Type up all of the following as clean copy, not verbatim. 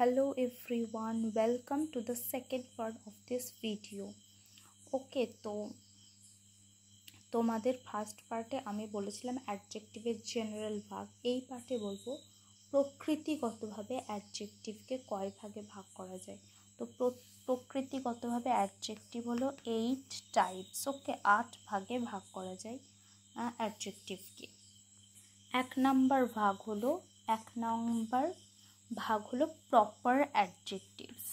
Hello everyone, welcome to the second part of this video. ওকে, তো তোমাদের first পার্টে আমি বলেছিলাম অ্যাডজেক্টিভের জেনারেল ভাগ। এই পার্টে বলবো প্রকৃতিগতভাবে অ্যাডজেক্টিভকে কয় ভাগে ভাগ করা যায়। তো প্রকৃতিগতভাবে অ্যাডজেক্টিভ হলো 8 টাইপস। ওকে, 8 ভাগে ভাগ করা যায় অ্যাডজেক্টিভকে। এক নাম্বার ভাগ হলো proper adjectives.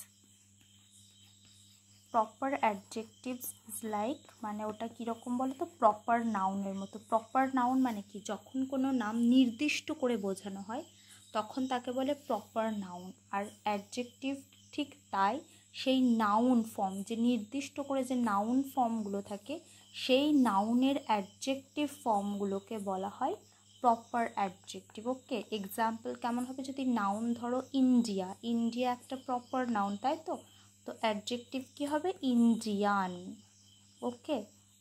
Proper adjectives is like, মানে ওটা কীরকম বলো তো, প্রপার নাউনের মতো। প্রপার নাউন মানে কি, যখন কোনো নাম নির্দিষ্ট করে বোঝানো হয় তখন তাকে বলে প্রপার নাউন। আর অ্যাডজেক্টিভ ঠিক তাই, সেই নাউন ফর্ম, যে নির্দিষ্ট করে যে নাউন ফর্মগুলো থাকে সেই নাউনের অ্যাডজেক্টিভ ফর্মগুলোকে বলা হয় প্রপার অ্যাডজেক্টিভ। ওকে, এক্সাম্পল কেমন হবে, যদি নাউন ধরো ইন্ডিয়া, ইন্ডিয়া একটা প্রপার নাউন, তাই তো অ্যাডজেক্টিভ কি হবে, ইন্ডিয়ান। ওকে,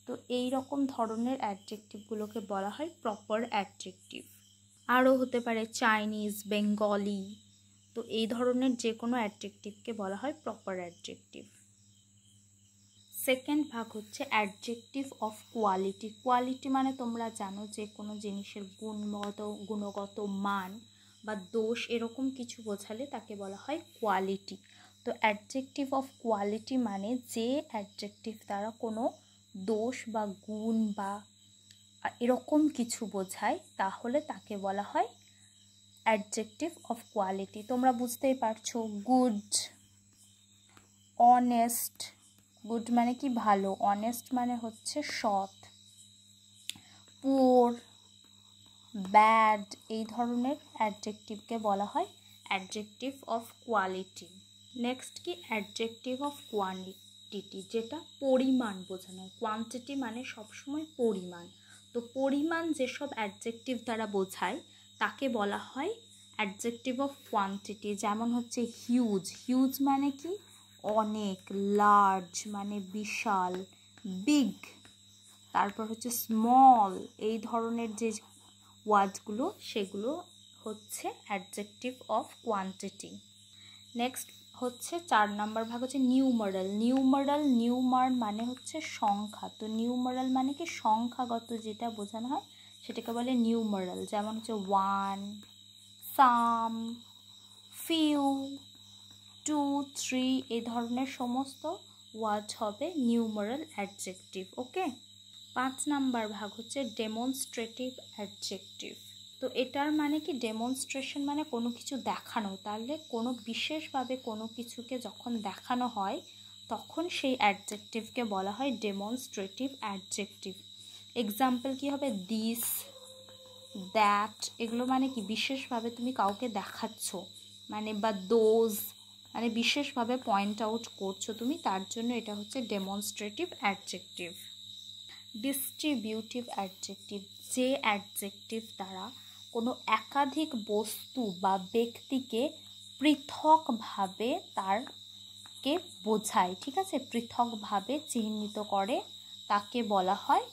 তো এই রকম ধরনের অ্যাডজেক্টিভগুলোকে বলা হয় প্রপার অ্যাডজেক্টিভ। আরও হতে পারে চাইনিজ, বেঙ্গলি, তো এই ধরনের যে কোনো অ্যাডজেক্টিভকে বলা হয় প্রপার অ্যাডজেক্টিভ। সেকেন্ড ভাগ হচ্ছে অ্যাডজেক্টিভ অফ কোয়ালিটি। কোয়ালিটি মানে তোমরা জানো যে কোনো জিনিসের গুণগত মান বা দোষ এরকম কিছু বোঝালে তাকে বলা হয় কোয়ালিটি। তো অ্যাডজেক্টিভ অফ কোয়ালিটি মানে যে অ্যাডজেক্টিভ দ্বারা কোনো দোষ বা গুণ বা এরকম কিছু বোঝায় তাহলে তাকে বলা হয় অ্যাডজেক্টিভ অফ কোয়ালিটি। তোমরা বুঝতেই পারছো, গুড, অনেস্ট, গুড মানে কি ভালো, অনেস্ট মানে হচ্ছে সৎ, পুওর, ব্যাড, এই ধরনের অ্যাডজেক্টিভকে বলা হয় অ্যাডজেক্টিভ অফ কোয়ালিটি। নেক্সট কি, অ্যাডজেক্টিভ অফ কোয়ান্টিটি, যেটা পরিমাণ বোঝানো হয়। কোয়ান্টিটি মানে সবসময় পরিমাণ, তো পরিমাণ যেসব অ্যাডজেক্টিভ দ্বারা বোঝায় তাকে বলা হয় অ্যাডজেক্টিভ অফ কোয়ান্টিটি। যেমন হচ্ছে হিউজ, হিউজ মানে কি অনেক, লার্জ মানে বিশাল, বিগ, তারপর হচ্ছে স্মল, এই ধরনের যে ওয়ার্ডগুলো সেগুলো হচ্ছে অ্যাডজেক্টিভ অফ কোয়ান্টিটি। নেক্সট হচ্ছে 4 নাম্বার ভাগ হচ্ছে নিউমারাল। নিউমার মানে হচ্ছে সংখ্যা। তো নিউমারাল মানে কি সংখ্যাগত যেটা বোঝানো হয় সেটাকে বলে নিউমারাল। যেমন হচ্ছে 1, সাম, ফিউ, 2, 3, এই ধরনের সমস্ত ওয়ার্ড হবে নিউমারাল অ্যাডজেক্টিভ। ওকে, 5 নাম্বার ভাগ হচ্ছে ডেমনস্ট্রেটিভ অ্যাডজেক্টিভ। তো এটার মানে কি, ডেমনস্ট্রেশন মানে কোনো কিছু দেখানো, তাহলে কোনো বিশেষভাবে কোনো কিছুকে যখন দেখানো হয় তখন সেই অ্যাডজেক্টিভকে বলা হয় ডেমনস্ট্রেটিভ অ্যাডজেক্টিভ। এক্সাম্পল কি হবে, দিস, দ্যাট, এগুলো মানে কি বিশেষভাবে তুমি কাউকে দেখাচ্ছ, মানে বা দোজ মানে বিশেষভাবে পয়েন্ট আউট করছো তুমি, তার জন্য এটা হচ্ছে ডেমনস্ট্রেটিভ অ্যাডজেক্টিভ। ডিস্ট্রিবিউটিভ অ্যাডজেক্টিভ, যে অ্যাডজেক্টিভ দ্বারা কোনো একাধিক বস্তু বা ব্যক্তিকে পৃথকভাবে তারকে বোঝায়, ঠিক আছে, পৃথকভাবে চিহ্নিত করে, তাকে বলা হয়,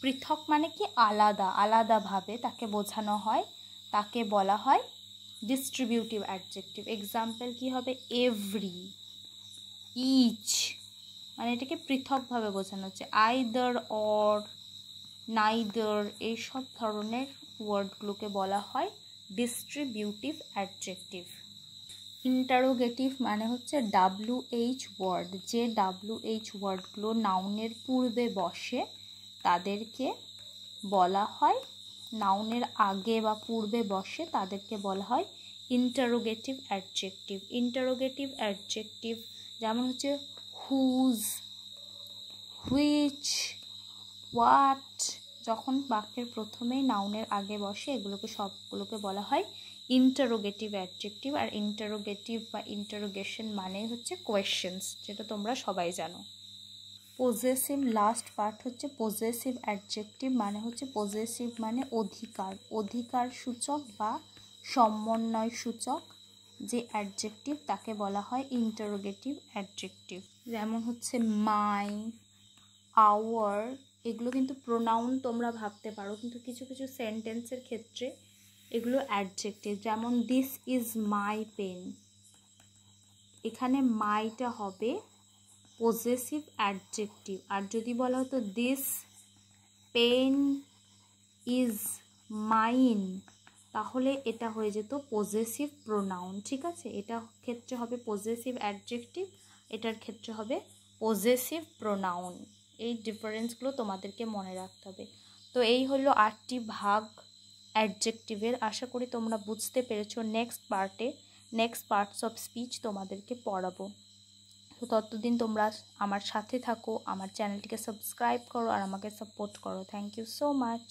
পৃথক মানে কি আলাদা, আলাদাভাবে তাকে বোঝানো হয়, তাকে বলা হয় ডিস্ট্রিবিউটিভ অ্যাডজেক্টিভ। এক্সাম্পল কি হবে, এভরি, ইচ, মানে এটাকে পৃথকভাবে বোঝানো হচ্ছে, আইদার, অর, নাইদার, এইসব ধরনের ওয়ার্ডগুলোকে বলা হয় ডিস্ট্রিবিউটিভ অ্যাডজেক্টিভ। ইন্টারোগেটিভ মানে হচ্ছে WH ওয়ার্ড, যে WH ওয়ার্ডগুলো নাউনের পূর্বে বসে তাদেরকে বলা হয়, নাউনের আগে বা পূর্বে বসে তাদেরকে বলা হয় ইন্টারোগেটিভ অ্যাডজেক্টিভ। ইন্টারোগেটিভ অ্যাডজেক্টিভ যেমন হচ্ছে হুজ, হুইচ, হোয়াট, যখন বাক্যের প্রথমেই নাউনের আগে বসে এগুলোকে সবগুলোকে বলা হয় ইন্টারোগেটিভ অ্যাডজেক্টিভ। আর ইন্টারোগেটিভ বা ইন্টারোগেশন মানে হচ্ছে কোয়েশ্চেন্স, যেটা তোমরা সবাই জানো। পজেসিভ, লাস্ট পার্ট হচ্ছে পজেসিভ অ্যাডজেক্টিভ, মানে হচ্ছে পজেসিভ মানে অধিকার, অধিকার সূচক বা সমন্বয় সূচক যে অ্যাডজেক্টিভ তাকে বলা হয় ইন্টারোগেটিভ অ্যাডজেক্টিভ। যেমন হচ্ছে মাই, আওয়ার, এগুলো কিন্তু প্রোনাউন তোমরা ভাবতে পারো, কিন্তু কিছু কিছু সেন্টেন্সের ক্ষেত্রে এগুলো অ্যাডজেক্টিভ। যেমন দিস ইজ মাই পেন, এখানে মাইটা হবে পজেসিভ অ্যাডজেক্টিভ। আর যদি বলা হতো দিস পেন ইজ মাইন, তাহলে এটা হয়ে যেত পজেসিভ প্রোনাউন। ঠিক আছে, এটা ক্ষেত্রে হবে পজেসিভ অ্যাডজেক্টিভ, এটার ক্ষেত্রে হবে পজেসিভ প্রোনাউন। এই ডিফারেন্সগুলো তোমাদেরকে মনে রাখতে হবে। তো এই হলো 8টি ভাগ অ্যাডজেক্টিভের। আশা করি তোমরা বুঝতে পেরেছো। নেক্সট পার্টস অফ স্পিচ তোমাদেরকে পড়াবো। তো ততদিন তোমরা আমার সাথে থাকো, আমার চ্যানেলটিকে সাবস্ক্রাইব করো আর আমাকে সাপোর্ট করো। Thank you so much.